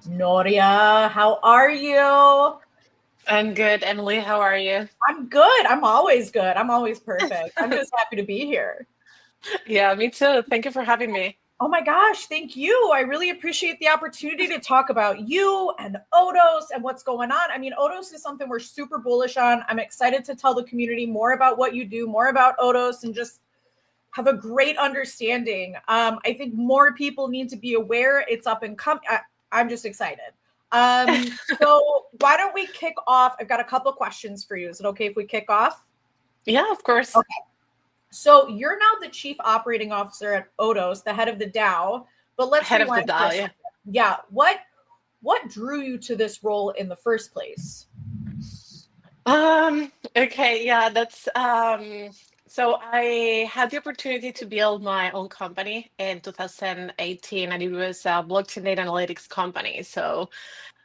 Noria, how are you? I'm good. Emily, how are you? I'm good. I'm always good. I'm always perfect. I'm just happy to be here. Yeah, me too. Thank you for having me. Oh my gosh, thank you. I really appreciate the opportunity to talk about you and Odos and what's going on. I mean, Odos is something we're super bullish on. I'm excited to tell the community more about what you do, more about Odos, and just have a great understanding. I think more people need to be aware it's up and coming. I'm just excited. So why don't we kick off? I've got a couple questions for you. Is it okay if we kick off? Yeah, of course. Okay. So you're now the chief operating officer at Odos, the head of the DAO. But let's Head of the rewind for a dial, yeah. second. Yeah, what drew you to this role in the first place? Okay, yeah, that's so I had the opportunity to build my own company in 2018, and it was a blockchain data analytics company. So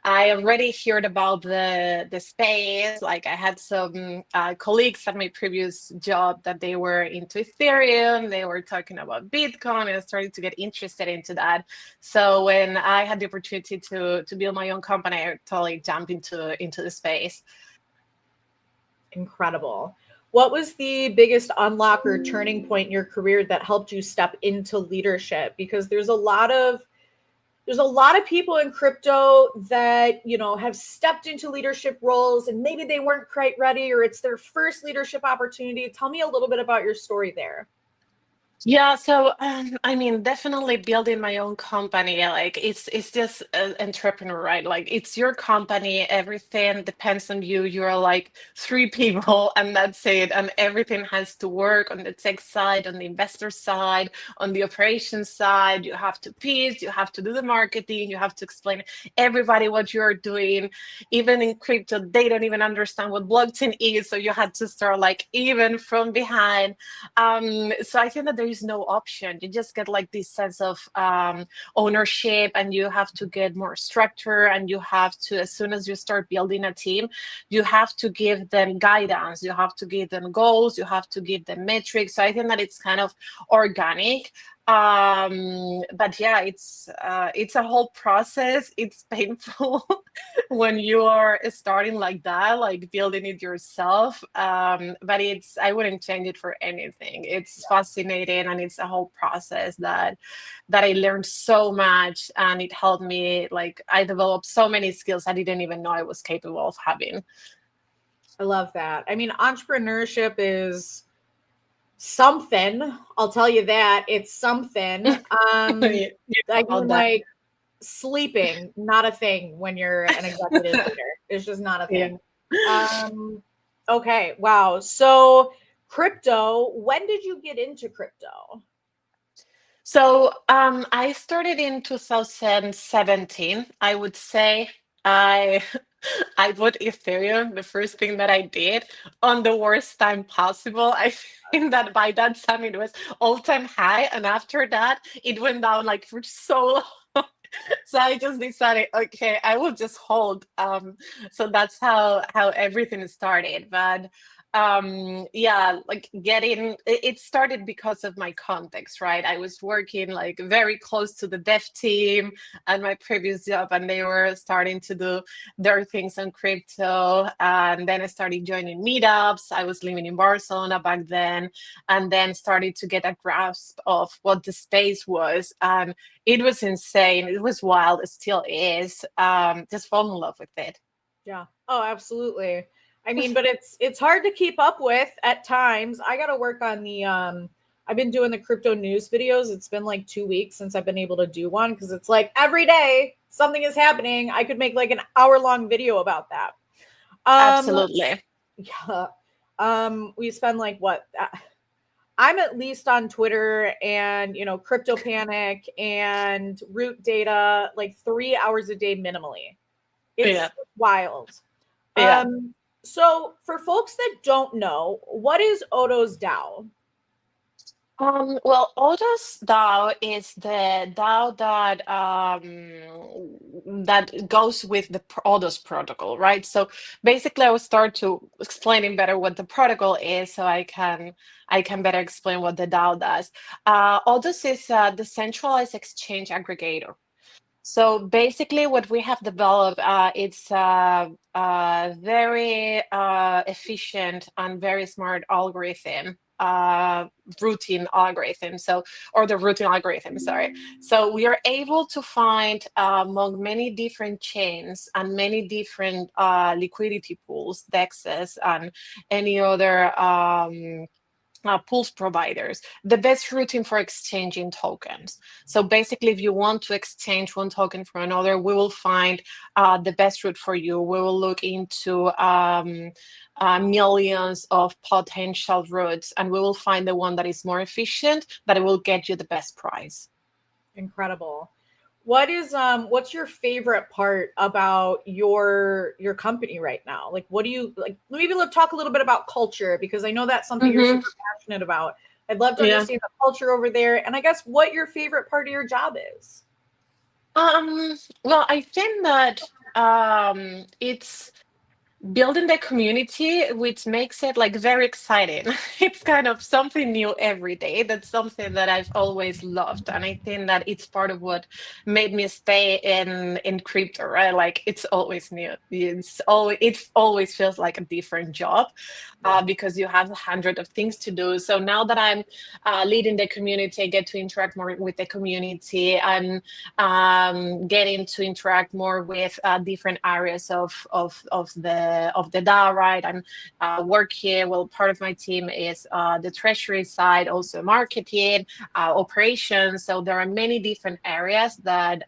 I already heard about the space. Like I had some colleagues at my previous job that they were into Ethereum. They were talking about Bitcoin, and I started to get interested into that. So when I had the opportunity to build my own company, I totally jumped into the space. Incredible. What was the biggest unlock or turning point in your career that helped you step into leadership? Because there's a lot of people in crypto that, have stepped into leadership roles and maybe they weren't quite ready or it's their first leadership opportunity. Tell me a little bit about your story there. Yeah, so I mean, definitely building my own company. Like it's just an entrepreneur, right? Like it's your company, everything depends on you. You're like three people, and that's it. And everything has to work on the tech side, on the investor side, on the operations side. You have to pitch, you have to do the marketing, you have to explain everybody what you're doing. Even in crypto, they don't even understand what blockchain is, so you had to start like even from behind. So I think that there is no option. You just get like this sense of ownership, and you have to get more structure, and you have to, as soon as you start building a team, you have to give them guidance, you have to give them goals, you have to give them metrics. So I think that it's kind of organic. But yeah, it's a whole process. It's painful when you are starting like that, like building it yourself. But I wouldn't change it for anything. It's fascinating, and it's a whole process that I learned so much, and it helped me. Like I developed so many skills I didn't even know I was capable of having. I love that. I mean, entrepreneurship is something. I'll tell you that. It's something. You I know mean, that. like sleeping, not a thing when you're an executive leader. It's just not a Yeah. thing. Um, okay, wow. So, crypto, when did you get into crypto? So I started in 2017. I would say I I bought Ethereum, the first thing that I did on the worst time possible. I think that by that time it was all-time high, and after that it went down like for so long. So I just decided, okay, I will just hold. So that's how everything started. But yeah, like it started because of my context, right? I was working like very close to the dev team at my previous job, and they were starting to do their things on crypto. And then I started joining meetups. I was living in Barcelona back then, and then started to get a grasp of what the space was. And it was insane. It was wild. It still is. Just fall in love with it. Yeah. Oh, absolutely. I mean, but it's hard to keep up with at times. I got to work on the I've been doing the crypto news videos. It's been like 2 weeks since I've been able to do one because it's like every day something is happening. I could make like an hour-long video about that. Um Absolutely. yeah. We spend like what I'm at least on Twitter and, Crypto Panic and Root Data like 3 hours a day minimally. Yeah. It's wild. Yeah. So for folks that don't know, what is Odo's DAO? Well, Otis DAO is the DAO that goes with the Otis protocol, right? So basically, I will start to explaining better what the protocol is, so I can better explain what the DAO does. Otis is a decentralized exchange aggregator. So basically, what we have developed, it's a very efficient and very smart algorithm, routine algorithm. So, or the routine algorithm, sorry. So we are able to find among many different chains and many different liquidity pools, DEXs, and any other pools providers, the best routing for exchanging tokens. So basically, if you want to exchange one token for another, we will find the best route for you. We will look into millions of potential routes, and we will find the one that is more efficient, that will get you the best price. Incredible. What's your favorite part about your company right now? Like, what do you like? Maybe let's talk a little bit about culture, because I know that's something you're Mm-hmm. super passionate about. I'd love to Yeah. understand the culture over there, and I guess what your favorite part of your job is. Well, I think that it's building the community, which makes it like very exciting. It's kind of something new every day. That's something that I've always loved, and I think that it's part of what made me stay in crypto, right? Like it's always new. It always feels like a different job, Yeah. because you have 100 of things to do. So now that I'm leading the community, I get to interact more with the community. I'm getting to interact more with different areas of the DAO, right? I'm working. Well, part of my team is the treasury side, also marketing, operations. So there are many different areas that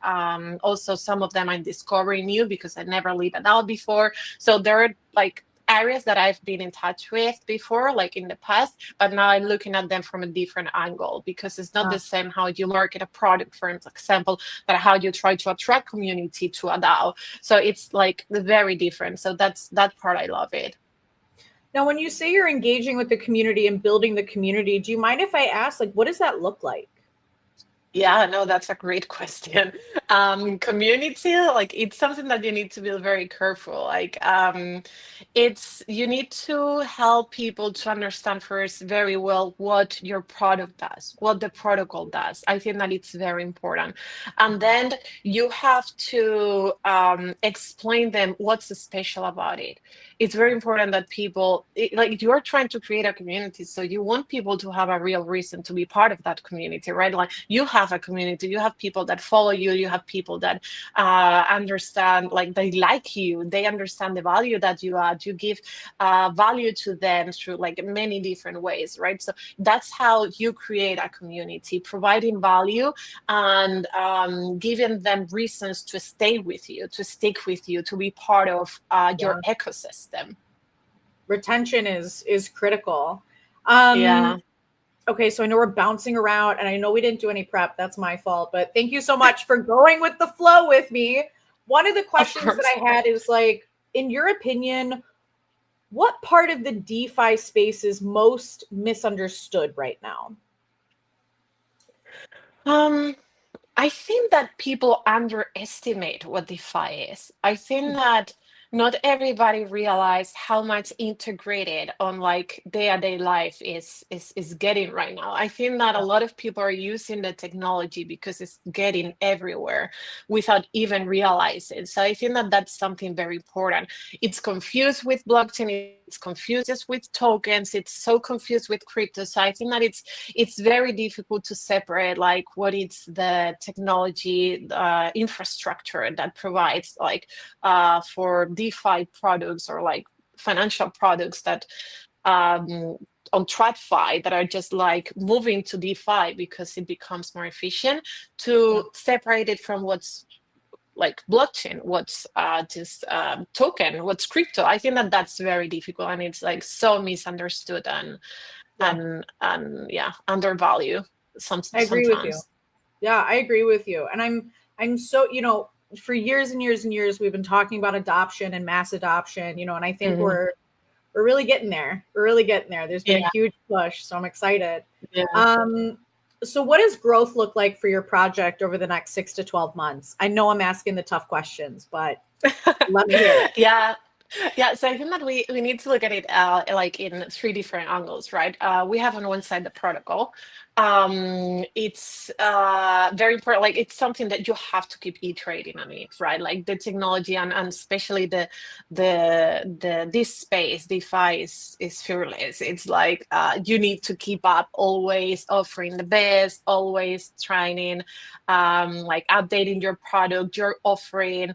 also some of them I'm discovering new because I never lived it out before. So there are like areas that I've been in touch with before, like in the past, but now I'm looking at them from a different angle, because it's not Yeah. the same how you market a product, for example, but how you try to attract community to a DAO. So it's like very different. So that's that part I love it. Now, when you say you're engaging with the community and building the community, do you mind if I ask, like, what does that look like? Yeah, no, that's a great question. Community, like it's something that you need to be very careful. Like, it's you need to help people to understand first very well what your product does, what the protocol does. I think that it's very important. And then you have to explain them what's special about it. It's very important that like you're trying to create a community, so you want people to have a real reason to be part of that community, right? Like you have a community, you have people that follow you, you have people that understand, like they like you, they understand the value that you add, you give value to them through like many different ways, right? So that's how you create a community, providing value and giving them reasons to stay with you, to stick with you, to be part of your Yeah. ecosystem. Retention is critical. Yeah, Okay, so I know we're bouncing around and I know we didn't do any prep. That's my fault. But thank you so much for going with the flow with me. One of the of questions that course. I had is like, in your opinion, what part of the DeFi space is most misunderstood right now? Um, I think that people underestimate what DeFi is. I think that not everybody realize how much integrated on like day-to-day life is getting right now. I think that a lot of people are using the technology because it's getting everywhere without even realizing. So I think that that's something very important. It's confused with blockchain. It's confused just with tokens. It's so confused with crypto. So I think that it's very difficult to separate like what is the technology infrastructure that provides like for DeFi products or like financial products that um, on TradFi that are just like moving to DeFi because it becomes more efficient, Yeah, to separate it from what's like blockchain, what's just token, what's crypto. I think that that's very difficult, and it's like so misunderstood and yeah, yeah, undervalue I agree with you. sometimes. Yeah, I agree with you. And I'm so, for years and years and years we've been talking about adoption and mass adoption, and I think Mhm. we're really getting there. We're really getting there. There's been a Yeah, huge push, so I'm excited. yeah. Um, so what does growth look like for your project over the next 6 to 12 months? I know I'm asking the tough questions, but let me hear it. Yeah. Yeah, so I think that we need to look at it like in three different angles, right? We have on one side the protocol. it's very important. Like it's something that you have to keep iterating on it, right? Like the technology and especially the this space DeFi is fearless. It's like you need to keep up, always offering the best, always trying, like updating your product, your offering,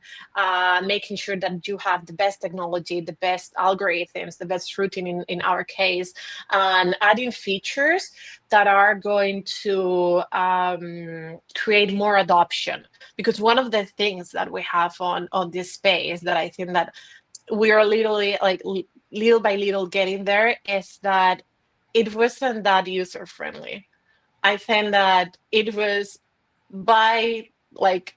making sure that you have the best technology, the best algorithms, the best routing in our case, and adding features that are going to create more adoption. Because one of the things that we have on this space that I think that we are literally like little by little getting there is that it wasn't that user friendly. I think that it was by like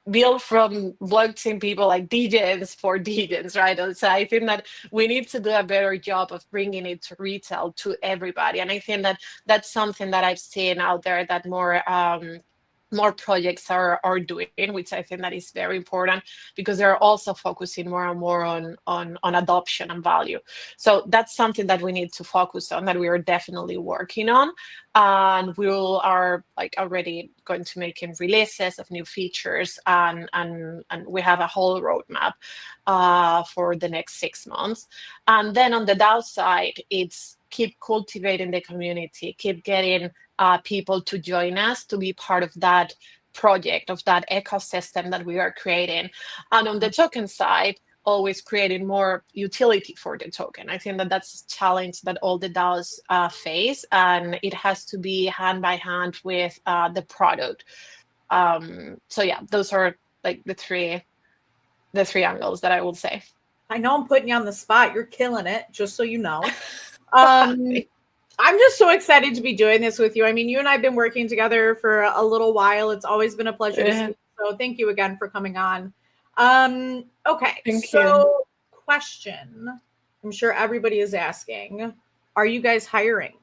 built from blockchain people like DJs for DJs, right? And so I think that we need to do a better job of bringing it to retail to everybody. And I think that that's something that I've seen out there that more projects are doing, which I think that is very important because they're also focusing more and more on adoption and value. So that's something that we need to focus on, that we are definitely working on, and we are like already going to making releases of new features, and we have a whole roadmap for the next 6 months. And then on the downside, it's keep cultivating the community, keep getting people to join us to be part of that project, of that ecosystem that we are creating. And on the token side, always creating more utility for the token. I think that that's a challenge that all the DAOs face, and it has to be hand by hand with the product. So yeah, those are like the three angles that I would say. I know I'm putting you on the spot. You're killing it, just so you know. I'm just so excited to be doing this with you. I mean, you and I have been working together for a little while. It's always been a pleasure to speak. So thank you again for coming on. Okay, Thank you. Question. I'm sure everybody is asking, are you guys hiring?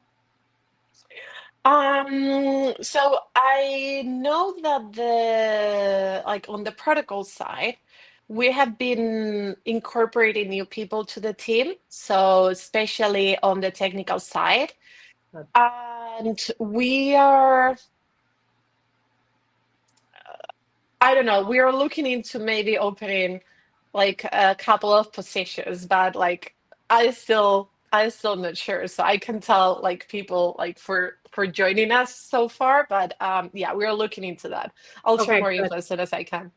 So I know that like on the protocol side, we have been incorporating new people to the team. So especially on the technical side. And we are, I don't know, we are looking into maybe opening like a couple of positions, but like I still not sure. So I can tell like people like for joining us so far, but yeah, we're looking into that. I'll share more info as soon as I can.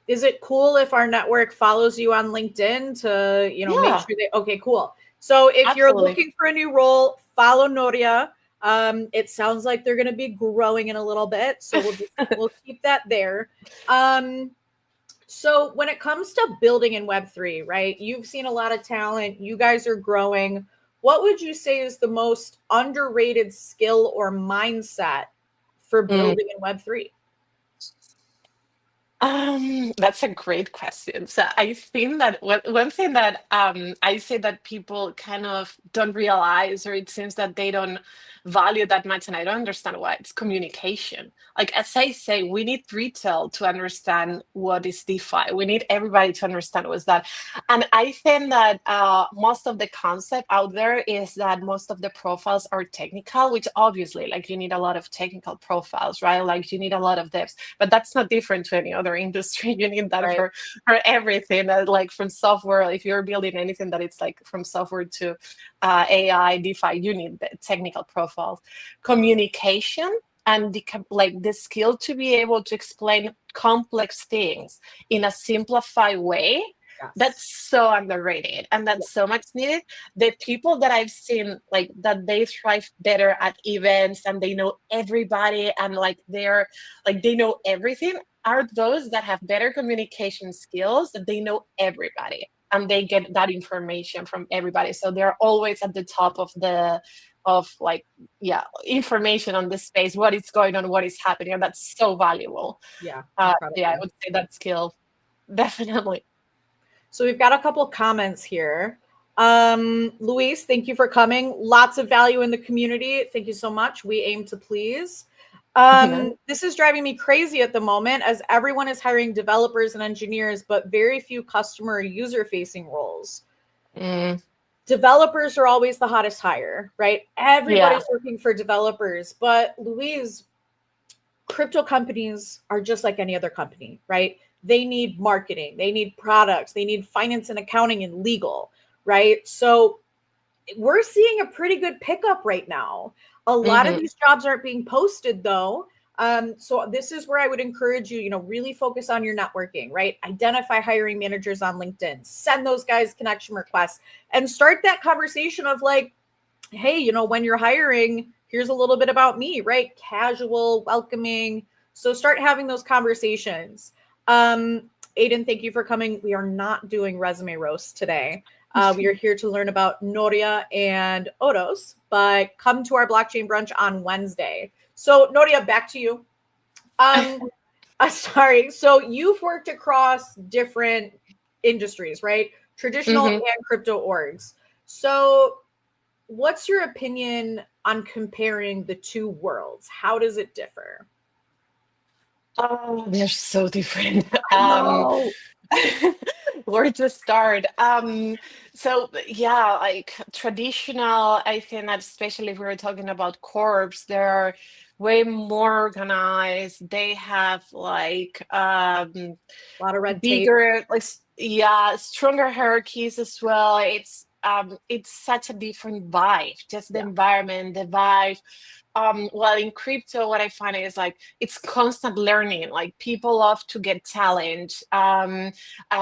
Is it cool if our network follows you on LinkedIn to, make Yeah, sure they, okay, cool. So if you're absolutely. looking for a new role, follow Noria. It sounds like they're going to be growing in a little bit. So we'll keep that there. So when it comes to building in Web3, right, you've seen a lot of talent. You guys are growing. What would you say is the most underrated skill or mindset for building in Web3? That's a great question. So I think that one thing that I say that people kind of don't realize, or it seems that they don't value that much, and I don't understand why, it's communication. Like as I say, we need retail to understand what is DeFi. We need everybody to understand what's that. And I think that most of the concept out there is that most of the profiles are technical, which obviously like you need a lot of technical profiles, right? Like you need a lot of devs, but that's not different to any other industry. You need that for everything, like from software. If you're building anything that it's like from software to AI, DeFi, you need the technical profiles. Communication and the skill to be able to explain complex things in a simplified way. Yes. That's so underrated, and that's so much needed. The people that I've seen like that they thrive better at events and they know everybody and like they're like they know everything are those that have better communication skills, that they know everybody and they get that information from everybody. So they're always at the top of like information on this space, what is going on, what is happening, and that's so valuable. Yeah. I would say that skill definitely. So we've got a couple comments here. Luis, thank you for coming. Lots of value in the community. Thank you so much. We aim to please. This is driving me crazy at the moment as everyone is hiring developers and engineers, but very few customer user facing roles. developers are always the hottest hire, right? Everybody's Yeah. looking for developers, but Louise, crypto companies are just like any other company, right? They need marketing, they need products, they need finance and accounting and legal, right? So we're seeing a pretty good pickup right now. A lot of Mm-hmm. these jobs aren't being posted though. So this is where I would encourage you, really focus on your networking, right? Identify hiring managers on LinkedIn, send those guys connection requests, and start that conversation of like, hey, when you're hiring, here's a little bit about me, right? Casual, welcoming. So start having those conversations. Aiden, thank you for coming. We are not doing resume roast today. We are here to learn about Noria and Odos, but come to our blockchain brunch on Wednesday. So Noria, back to you. Sorry. So you've worked across different industries, right? Traditional Mm-hmm. and crypto orgs. So what's your opinion on comparing the two worlds? How does it differ? Oh, they're so different. I know. Where to start? So yeah, like traditional, I think that especially if we're talking about corps, they're way more organized. They have like A lot of red tape. bigger, like yeah, stronger hierarchies as well. It's such a different vibe, just the Yeah. environment, the vibe. Well, in crypto, what I find is like it's constant learning. Like people love to get challenged.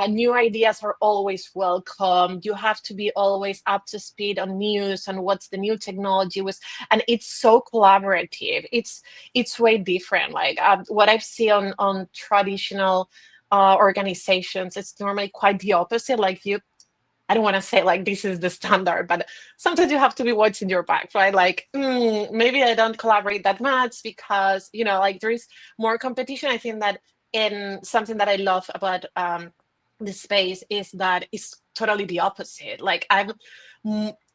New ideas are always welcome. You have to be always up to speed on news and what's the new technology was, and it's so collaborative. It's way different. Like what I've seen on traditional organizations, it's normally quite the opposite. Like I don't want to say like this is the standard, but sometimes you have to be watching your back, right? Like maybe I don't collaborate that much because like there is more competition. I think that in something that I love about the space is that it's totally the opposite. Like I'm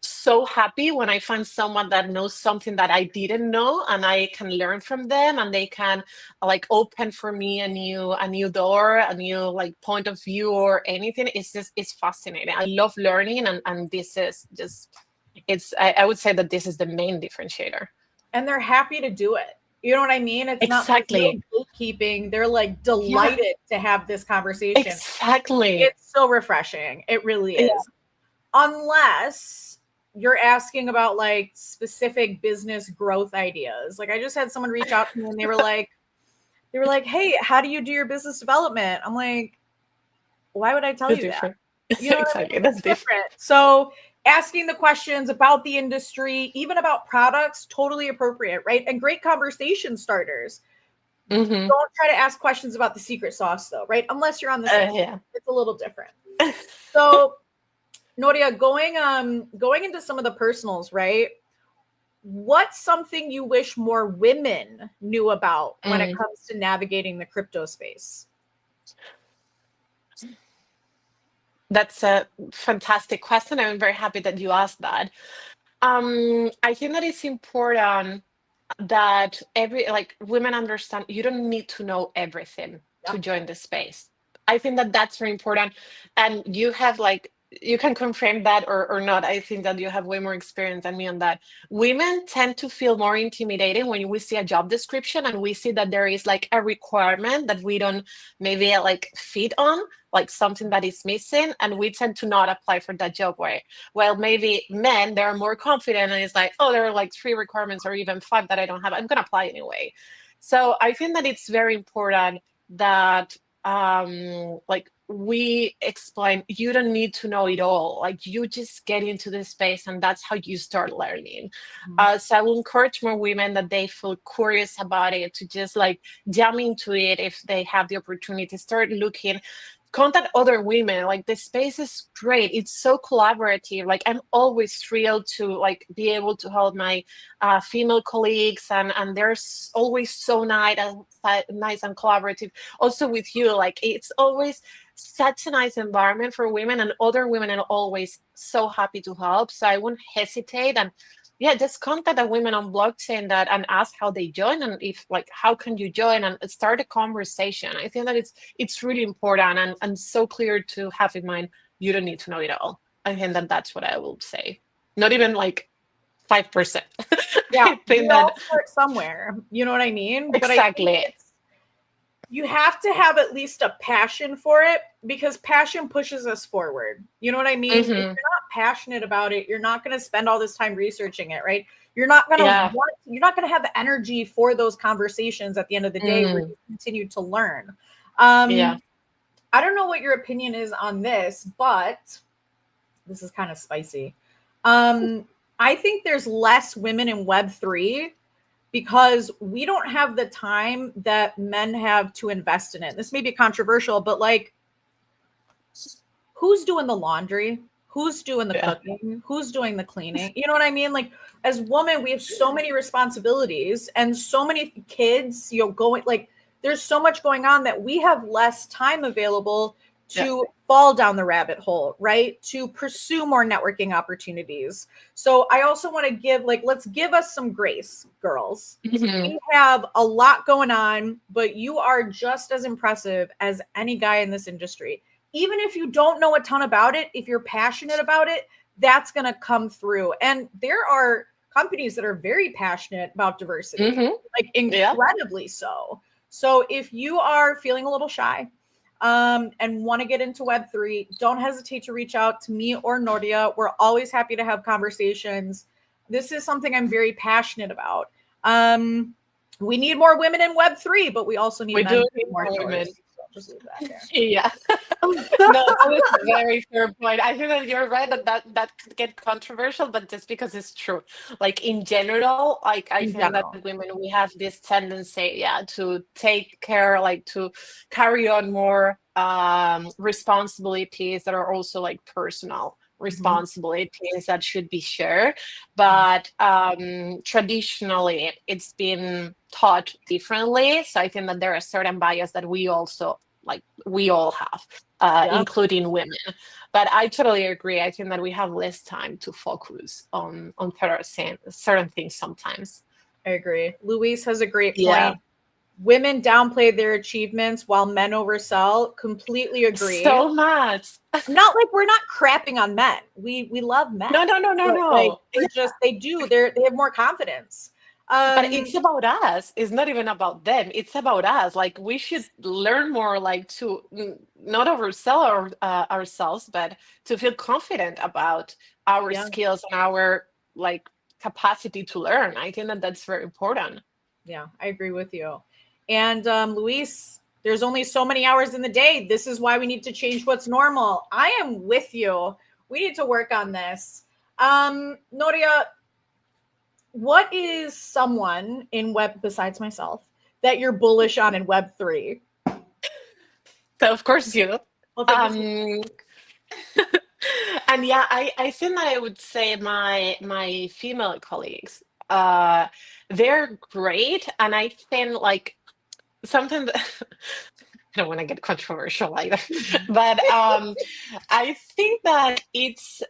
so happy when I find someone that knows something that I didn't know, and I can learn from them, and they can like open for me a new door, a new like point of view or anything. It's fascinating. I love learning, and this is just I would say that this is the main differentiator. And they're happy to do it. You know what I mean? It's not, there's no Exactly. gatekeeping. They're like Yeah, delighted to have this conversation. exactly. It's so refreshing. It really Yeah. is. Unless you're asking about like specific business growth ideas. Like I just had someone reach out to me and they were like, "Hey, how do you do your business development?" I'm like, "Why would I tell That's you that?" different. You know what I Exactly. mean? That's It's different. different. So asking the questions about the industry, even about products, totally appropriate, right? And great conversation starters. Hmm. Don't try to ask questions about the secret sauce though, right? Unless you're on the same team. Yeah. It's a little different. So Noria, going into some of the personals, right? What's something you wish more women knew about when it Mm. comes to navigating the crypto space? That's a fantastic question. I'm very happy that you asked that. I think that it's important that every like women understand you don't need to know everything Yeah. to join the space. I think that that's very important, and you have like you can confirm that or not. I think that you have way more experience than me on that. Women tend to feel more intimidating when we see a job description and we see that there is like a requirement that we don't maybe like fit on, like something that is missing, and we tend to not apply for that job. Way well, maybe men, they're more confident and it's like, oh, there are like three requirements or even five that I don't have. I'm gonna apply anyway. So I think that it's very important that like we explain you don't need to know it all. Like you just get into this space and that's how you start learning. Mhm. So I will encourage more women that they feel curious about it to just like jump into it if they have the opportunity, start looking, contact other women. Like the space is great, it's so collaborative. Like I'm always thrilled to like be able to help my female colleagues, and they're always so nice and collaborative. Also with you, like it's always such a nice environment for women, and other women are always so happy to help, so I wouldn't hesitate. And yeah, just contact the women on blockchain that and ask how they join, and if like how can you join, and start a conversation. I think that it's really important, and so clear to have in mind you don't need to know it all. I think that that's what I will say. Not even like 5%. Yeah, I we think that all start somewhere. You know what I mean? But I think exactly. you have to have at least a passion for it, because passion pushes us forward. You know what I mean? If you're Hmm. not passionate about it, you're not going to spend all this time researching it, right? You're not going to Yeah. want, you're not going to have the energy for those conversations at the end of the day where Mm, you continue to learn. yeah. I don't know what your opinion is on this, but this is kind of spicy. Um, I think there's less women in Web3 because we don't have the time that men have to invest in it. This may be controversial, but like, who's doing the laundry? Who's doing the Yeah. cooking? Who's doing the cleaning? You know what I mean? Like, as women, we have so many responsibilities and so many kids, going like, there's so much going on that we have less time available Yeah. to fall down the rabbit hole, right? To pursue more networking opportunities. So I also want to give, like, let's give us some grace, girls. Hmm. We have a lot going on, but you are just as impressive as any guy in this industry. Even if you don't know a ton about it, if you're passionate about it, that's going to come through. And there are companies that are very passionate about diversity, Hmm. like Yeah. incredibly so. So if you are feeling a little shy, and want to get into Web3, don't hesitate to reach out to me or Nordia. We're always happy to have conversations. This is something I'm very passionate about. Um, we need more women in Web3, but we also need We men do to need be more more women. doors. So just leave that there. Yeah. No, that is a very fair point. I think that you're right that that could get controversial, but just because it's true. Like in general, like I In think that general. women we have this tendency, yeah, to take care, like to carry on more responsibilities that are also like personal Mhm. responsibilities that should be shared. Mhm. But traditionally it's been taught differently. So I think that there are certain bias that we also like we all have, Yeah, including women. But I totally agree. I think that we have less time to focus on certain things sometimes. I agree. Luis has a great Yeah, point. Women downplay their achievements while men oversell. Completely agree. so much. Not like we're not crapping on men. We love men, No, no, no, no, but like no. we're Yeah, just they have more confidence. but it's about us. It's not even about them. It's about us. Like we should learn more, like to not oversell ourselves, but to feel confident about our Yeah, skills and our like capacity to learn. I think that that's very important. yeah, I agree with you. And Luis, there's only so many hours in the day. This is why we need to change what's normal. I am with you. We need to work on this. Noria, what is someone in web besides myself that you're bullish on in Web3? So of course you. Well, thank you so Um, and yeah, I think that I would say my female colleagues, uh, they're great, and I think like something that I don't want to get controversial either, much. but I think that it's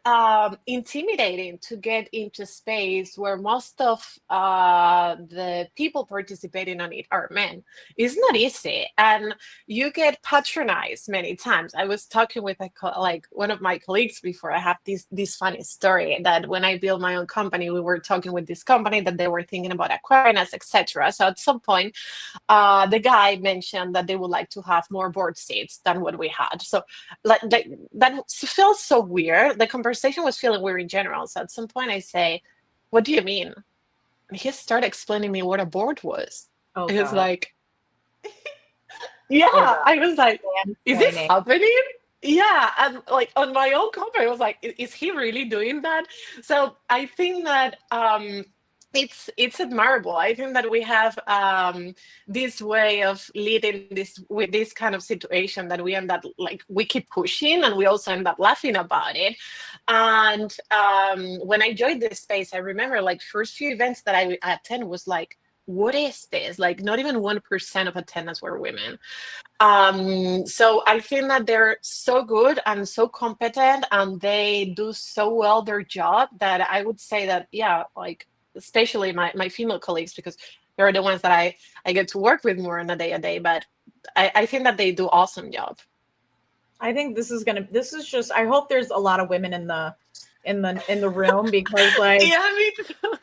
intimidating to get into space where most of the people participating on it are men. It's not easy, and you get patronized many times. I was talking with like one of my colleagues before. I have this funny story that when I built my own company, we were talking with this company that they were thinking about acquiring us, etc. So at some point the guy mentioned that they would like to have more board seats than what we had. So like that feels so weird. The conversation was feeling weird in general. So at some point I say, "What do you mean?" And he started explaining me what a board was. Oh It was God. like, yeah, Oh I was like, God. is this Planning. happening? Yeah, and like on my own company, I was like, is he really doing that? So I think that it's admirable. I think that we have this way of leading this with this kind of situation that we end up like we keep pushing and we also end up laughing about it. And when I joined this space, I remember like first few events that I attend was like, what is this? Like not even 1% of attendance were women. So I think that they're so good and so competent and they do so well their job that I would say that, yeah, like especially my female colleagues, because they're the ones that I get to work with more on a day, but I think that they do awesome job. I think this is just, I hope there's a lot of women in the room, because like, Yeah, me too.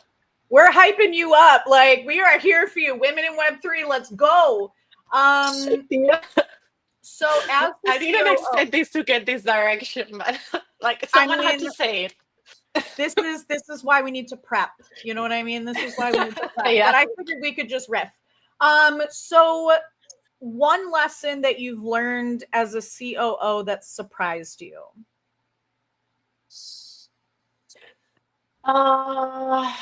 we're hyping you up. Like, we are here for you. Women in Web3, let's go. Yeah. So as the I didn't COO, expect this to get this direction, but like I someone had mean, to say it. this is why we need to prep. You know what I mean? This is why we need to prep. Yeah. But I figured we could just riff. So one lesson that you've learned as a COO that surprised you? I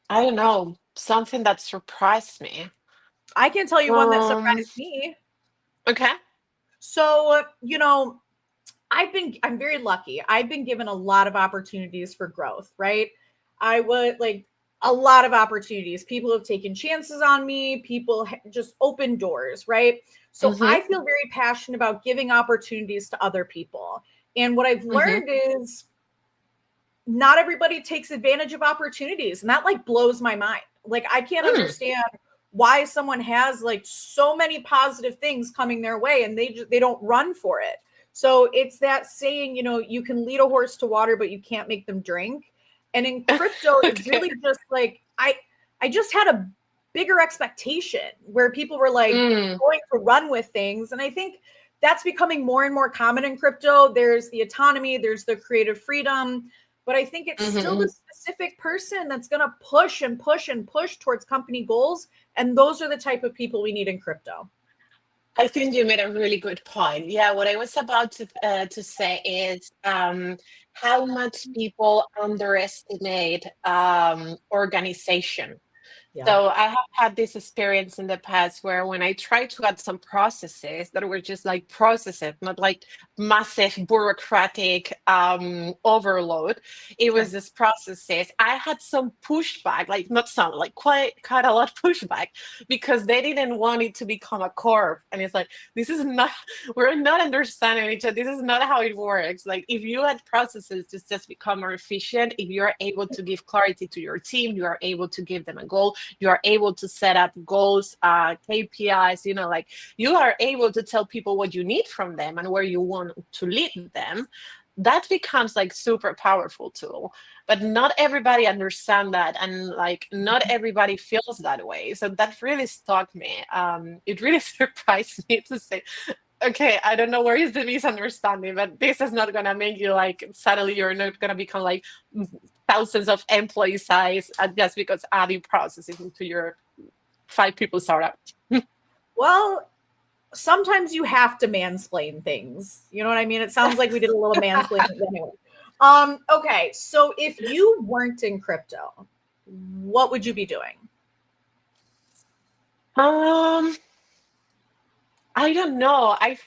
don't know. Something that surprised me. I can tell you one that Um, surprised me. okay. So, I'm very lucky. I've been given a lot of opportunities for growth, right? I would like a lot of opportunities. People have taken chances on me, people just open doors, right? So Mm-hmm. I feel very passionate about giving opportunities to other people. And what I've Mm-hmm. learned is not everybody takes advantage of opportunities. And that like blows my mind. Like, I can't Mm. understand why someone has like so many positive things coming their way and they don't run for it. So it's that saying, you can lead a horse to water, but you can't make them drink. And in crypto, it's Okay. really just like, I just had a bigger expectation where people were like Mm. going to run with things. And I think that's becoming more and more common in crypto. There's the autonomy, there's the creative freedom, but I think it's still Mm-hmm. the specific person that's going to push and push and push towards company goals. And those are the type of people we need in crypto. I think you made a really good point. Yeah, what I was about to say is how much people underestimate organization. Yeah. So I have had this experience in the past where when I tried to add some processes that were just like processes, not like massive bureaucratic overload, it was Sure. this processes. I had some pushback, like not some, like quite a lot of pushback because they didn't want it to become a corp. And it's like, this is not, we're not understanding each other. This is not how it works. Like if you add processes to just become more efficient, if you're able to give clarity to your team, you are able to give them a goal, you are able to set up goals, KPIs, like you are able to tell people what you need from them and where you want to lead them. That becomes like super powerful tool, but not everybody understand that, and like not everybody feels that way. So that really stuck me. It really surprised me to say, okay, I don't know where is the misunderstanding, but this is not gonna make you like suddenly you're not gonna become like thousands of employee size just because adding processes into your 5 people startup. Well, sometimes you have to mansplain things. You know what I mean? It sounds like we did a little mansplaining anyway. Okay, so if you weren't in crypto, what would you be doing? um, I don't know. I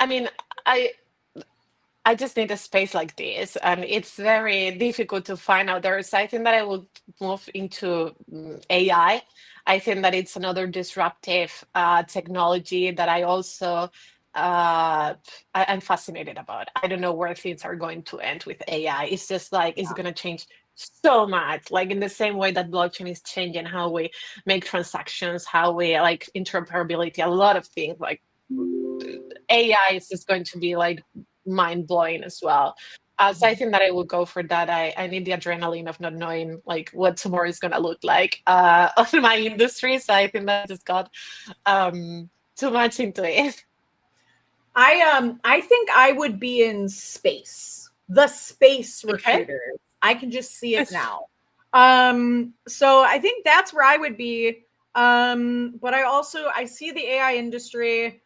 mean, I I just need a space like this, and it's very difficult to find out. There's, I think that I will move into AI. I think that it's another disruptive technology that I also I'm fascinated about. I don't know where things are going to end with AI. It's just like it's going to change so much, like in the same way that blockchain is changing how we make transactions, how we like interoperability, a lot of things like AI is just going to be like mind blowing as well. So I think that I will go for that. I need the adrenaline of not knowing like what tomorrow is going to look like on my industry. So I think that I just got too much into it. I think I would be in space. The space Okay. recruiters. I can just see it It's- now. So I think that's where I would be. But I see the AI industry.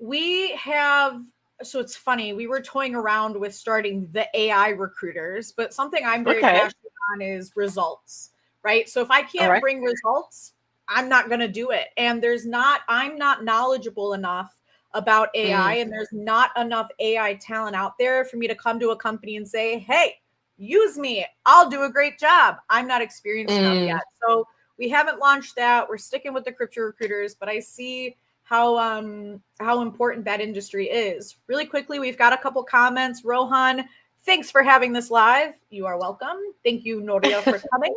We have, so it's funny, we were toying around with starting the AI recruiters, but something I'm very Okay. passionate on is results, right? So if I All can't right. bring results, I'm not going to do it. And I'm not knowledgeable enough about AI, Mm, and there's not enough AI talent out there for me to come to a company and say, hey, use me, I'll do a great job. I'm not experienced enough yet. mm. So we haven't launched that. We're sticking with the crypto recruiters, but I see how important that industry is. Really quickly, we've got a couple comments. Rohan, thanks for having this live. You are welcome. Thank you, Noria, for coming.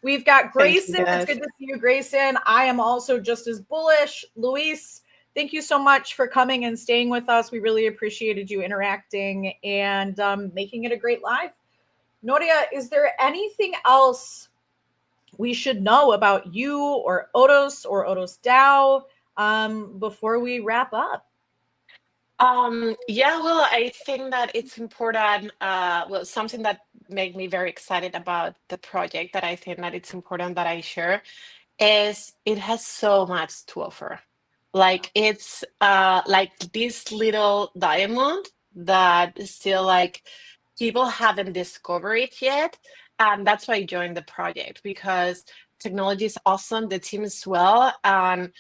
We've got Thank you, Grayson. It's guys. good to see you, Grayson. I am also just as bullish. Luis, Thank you so much for coming and staying with us. We really appreciated you interacting and making it a great live. Noria, is there anything else we should know about you or Odos DAO before we wrap up? Yeah, well, I think that it's important. Well, something that made me very excited about the project that I think that it's important that I share is it has so much to offer. Like it's like this little diamond that is still like people haven't discovered it yet. And that's why I joined the project because technology is awesome, the team is well, and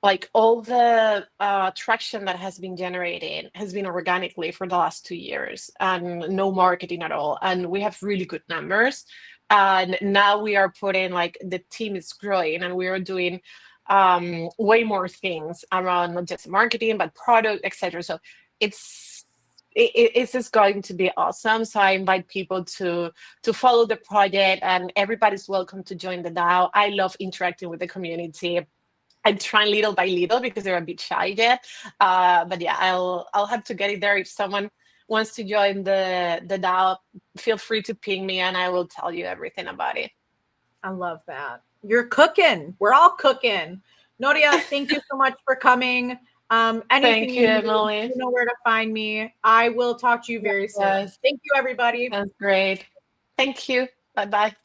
like all the traction that has been generated has been organically for the last 2 years and no marketing at all. And we have really good numbers. And now we are putting like the team is growing and we are doing way more things around not just marketing, but product, etc. So it's it's just going to be awesome. So I invite people to follow the project and everybody's welcome to join the DAO. I love interacting with the community. I'm trying little by little because they're a bit shy yet. But yeah, I'll have to get it there. If someone wants to join the DAO, feel free to ping me and I will tell you everything about it. I love that. You're cooking. We're all cooking. Noria, thank you so much for coming. Anything Thank you, you need, Emily. you know where to find me. I will talk to you very soon. Yes, Thank you, everybody. that's great. Thank you. Bye bye.